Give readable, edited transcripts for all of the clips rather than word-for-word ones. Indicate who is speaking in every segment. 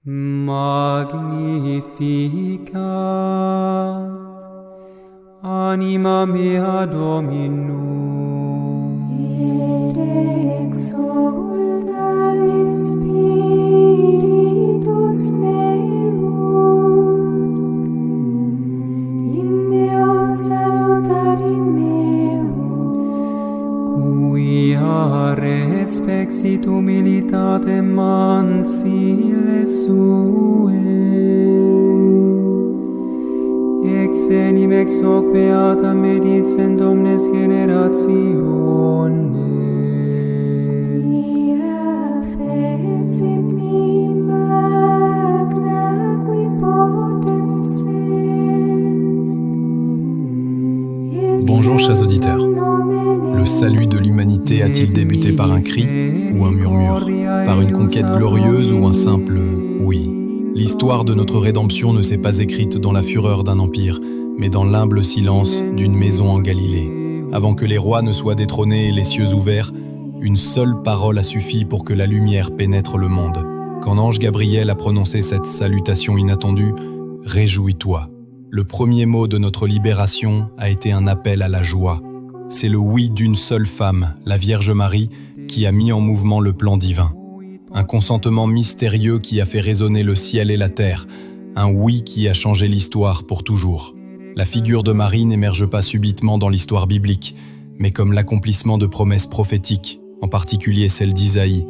Speaker 1: Magnificat anima mea Dominum,
Speaker 2: et exulta in spiritus meus, in Deo salutari meo,
Speaker 1: quia respexit humilitatem mansile sue, ex enim ex hoc beata medicent omnes generationes.
Speaker 2: quia fecit mi magna qui potens est.
Speaker 3: Bonjour chers auditeurs. Le salut de l'humanité a-t-il débuté par un cri ou un murmure, par une conquête glorieuse ou un simple « oui ». L'histoire de notre rédemption ne s'est pas écrite dans la fureur d'un empire, mais dans l'humble silence d'une maison en Galilée. Avant que les rois ne soient détrônés et les cieux ouverts, une seule parole a suffi pour que la lumière pénètre le monde. Quand l'ange Gabriel a prononcé cette salutation inattendue, « Réjouis-toi ». Le premier mot de notre libération a été un appel à la joie. C'est le oui d'une seule femme, la Vierge Marie, qui a mis en mouvement le plan divin. Un consentement mystérieux qui a fait résonner le ciel et la terre, un oui qui a changé l'histoire pour toujours. La figure de Marie n'émerge pas subitement dans l'histoire biblique, mais comme l'accomplissement de promesses prophétiques, en particulier celle d'Isaïe.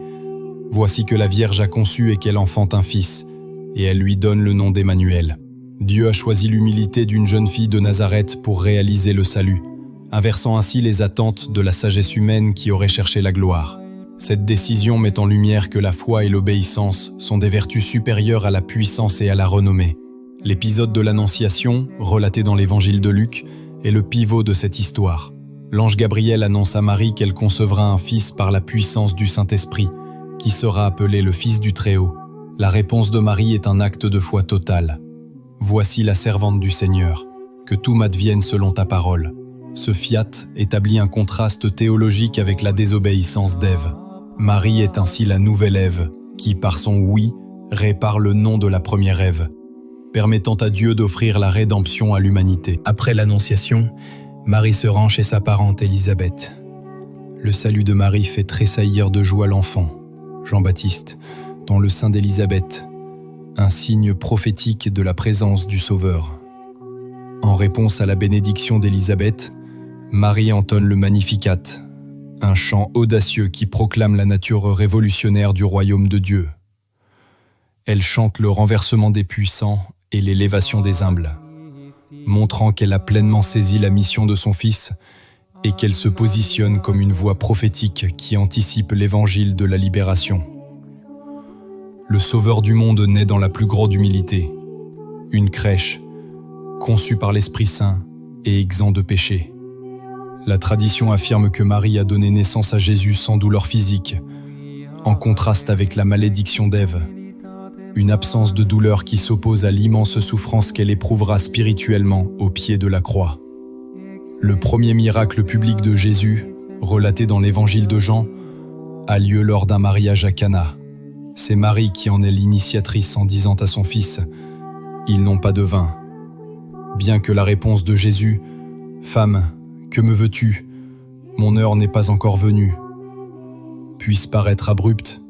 Speaker 3: Voici que la Vierge a conçu et qu'elle enfante un fils, et elle lui donne le nom d'Emmanuel. Dieu a choisi l'humilité d'une jeune fille de Nazareth pour réaliser le salut, inversant ainsi les attentes de la sagesse humaine qui aurait cherché la gloire. Cette décision met en lumière que la foi et l'obéissance sont des vertus supérieures à la puissance et à la renommée. L'épisode de l'Annonciation, relaté dans l'évangile de Luc, est le pivot de cette histoire. L'ange Gabriel annonce à Marie qu'elle concevra un fils par la puissance du Saint-Esprit, qui sera appelé le Fils du Très-Haut. La réponse de Marie est un acte de foi total. « Voici la servante du Seigneur, que tout m'advienne selon ta parole. » Ce fiat établit un contraste théologique avec la désobéissance d'Ève. Marie est ainsi la nouvelle Ève, qui, par son oui, répare le nom de la première Ève, permettant à Dieu d'offrir la rédemption à l'humanité. Après l'Annonciation, Marie se rend chez sa parente Élisabeth. Le salut de Marie fait tressaillir de joie l'enfant, Jean-Baptiste, dans le sein d'Élisabeth, un signe prophétique de la présence du Sauveur. En réponse à la bénédiction d'Élisabeth, Marie entonne le Magnificat, un chant audacieux qui proclame la nature révolutionnaire du royaume de Dieu. Elle chante le renversement des puissants et l'élévation des humbles, montrant qu'elle a pleinement saisi la mission de son Fils et qu'elle se positionne comme une voix prophétique qui anticipe l'évangile de la libération. Le Sauveur du monde naît dans la plus grande humilité, une crèche, conçue par l'Esprit Saint et exempt de péché. La tradition affirme que Marie a donné naissance à Jésus sans douleur physique, en contraste avec la malédiction d'Ève, une absence de douleur qui s'oppose à l'immense souffrance qu'elle éprouvera spirituellement au pied de la croix. Le premier miracle public de Jésus, relaté dans l'évangile de Jean, a lieu lors d'un mariage à Cana. C'est Marie qui en est l'initiatrice en disant à son fils « Ils n'ont pas de vin ». Bien que la réponse de Jésus « Femme, que me veux-tu? Mon heure n'est pas encore venue » puisse paraître abrupte,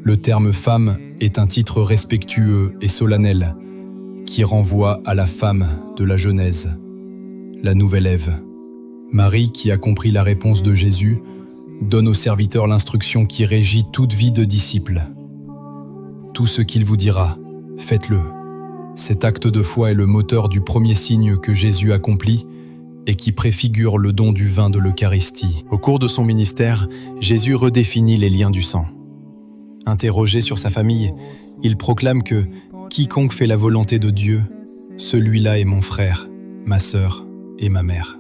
Speaker 3: le terme « femme » est un titre respectueux et solennel qui renvoie à la femme de la Genèse, la nouvelle Ève. Marie, qui a compris la réponse de Jésus, donne au serviteur l'instruction qui régit toute vie de disciple. Tout ce qu'il vous dira, faites-le. Cet acte de foi est le moteur du premier signe que Jésus accomplit et qui préfigure le don du vin de l'Eucharistie. Au cours de son ministère, Jésus redéfinit les liens du sang. Interrogé sur sa famille, il proclame que « quiconque fait la volonté de Dieu, celui-là est mon frère, ma sœur et ma mère ».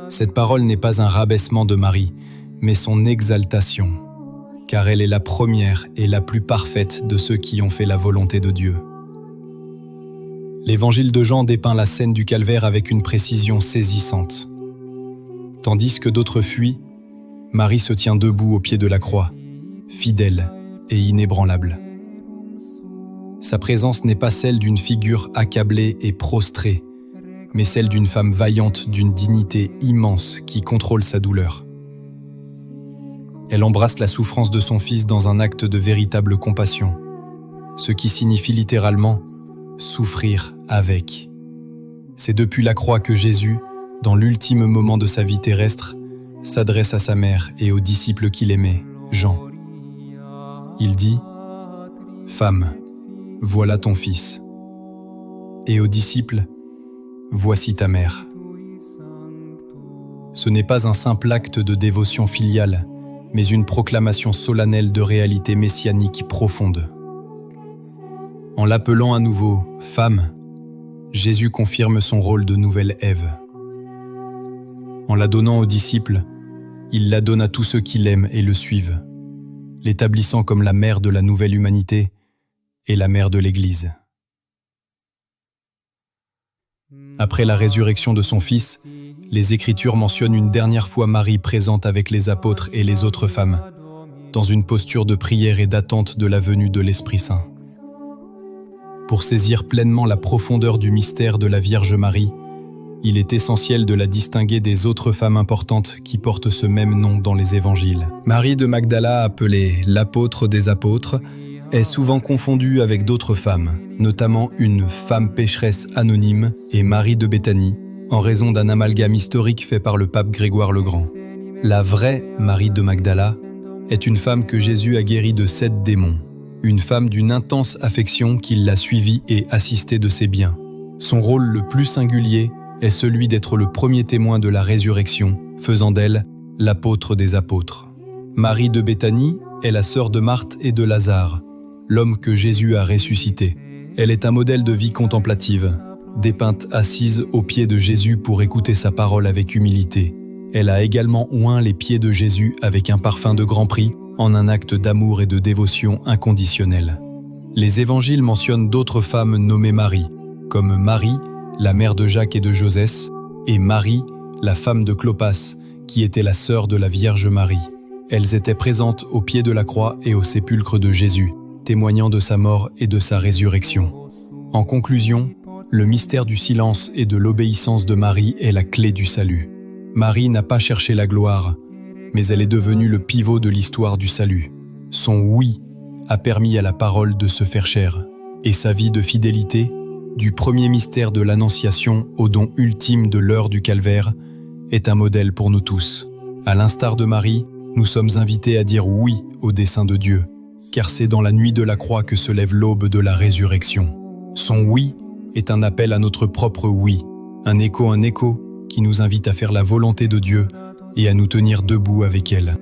Speaker 3: Cette parole n'est pas un rabaissement de Marie, mais son exaltation, car elle est la première et la plus parfaite de ceux qui ont fait la volonté de Dieu. L'évangile de Jean dépeint la scène du calvaire avec une précision saisissante. Tandis que d'autres fuient, Marie se tient debout au pied de la croix, fidèle et inébranlable. Sa présence n'est pas celle d'une figure accablée et prostrée, mais celle d'une femme vaillante d'une dignité immense qui contrôle sa douleur. Elle embrasse la souffrance de son fils dans un acte de véritable compassion, ce qui signifie littéralement « souffrir avec ». C'est depuis la croix que Jésus, dans l'ultime moment de sa vie terrestre, s'adresse à sa mère et aux disciples qu'il aimait, Jean. Il dit « Femme, voilà ton fils » et aux disciples « Voici ta mère ». Ce n'est pas un simple acte de dévotion filiale, mais une proclamation solennelle de réalité messianique profonde. En l'appelant à nouveau « Femme », Jésus confirme son rôle de nouvelle Ève. En la donnant aux disciples, il la donne à tous ceux qui l'aiment et le suivent, l'établissant comme la mère de la nouvelle humanité et la mère de l'Église. Après la résurrection de son Fils, les Écritures mentionnent une dernière fois Marie présente avec les apôtres et les autres femmes, dans une posture de prière et d'attente de la venue de l'Esprit Saint. Pour saisir pleinement la profondeur du mystère de la Vierge Marie, il est essentiel de la distinguer des autres femmes importantes qui portent ce même nom dans les évangiles. Marie de Magdala, appelée l'apôtre des apôtres, est souvent confondue avec d'autres femmes, notamment une femme pécheresse anonyme et Marie de Béthanie, en raison d'un amalgame historique fait par le pape Grégoire le Grand. La vraie Marie de Magdala est une femme que Jésus a guérie de 7 démons. Une femme d'une intense affection qui l'a suivie et assistée de ses biens. Son rôle le plus singulier est celui d'être le premier témoin de la résurrection, faisant d'elle l'apôtre des apôtres. Marie de Béthanie est la sœur de Marthe et de Lazare, l'homme que Jésus a ressuscité. Elle est un modèle de vie contemplative, dépeinte assise aux pieds de Jésus pour écouter sa parole avec humilité. Elle a également oint les pieds de Jésus avec un parfum de grand prix, en un acte d'amour et de dévotion inconditionnelle. Les évangiles mentionnent d'autres femmes nommées Marie, comme Marie, la mère de Jacques et de Josès, et Marie, la femme de Clopas, qui était la sœur de la Vierge Marie. Elles étaient présentes au pied de la croix et au sépulcre de Jésus, témoignant de sa mort et de sa résurrection. En conclusion, le mystère du silence et de l'obéissance de Marie est la clé du salut. Marie n'a pas cherché la gloire, mais elle est devenue le pivot de l'histoire du salut. Son oui a permis à la parole de se faire chair, et sa vie de fidélité, du premier mystère de l'Annonciation au don ultime de l'heure du calvaire, est un modèle pour nous tous. À l'instar de Marie, nous sommes invités à dire oui au dessein de Dieu, car c'est dans la nuit de la croix que se lève l'aube de la résurrection. Son oui est un appel à notre propre oui, un écho qui nous invite à faire la volonté de Dieu et à nous tenir debout avec elle.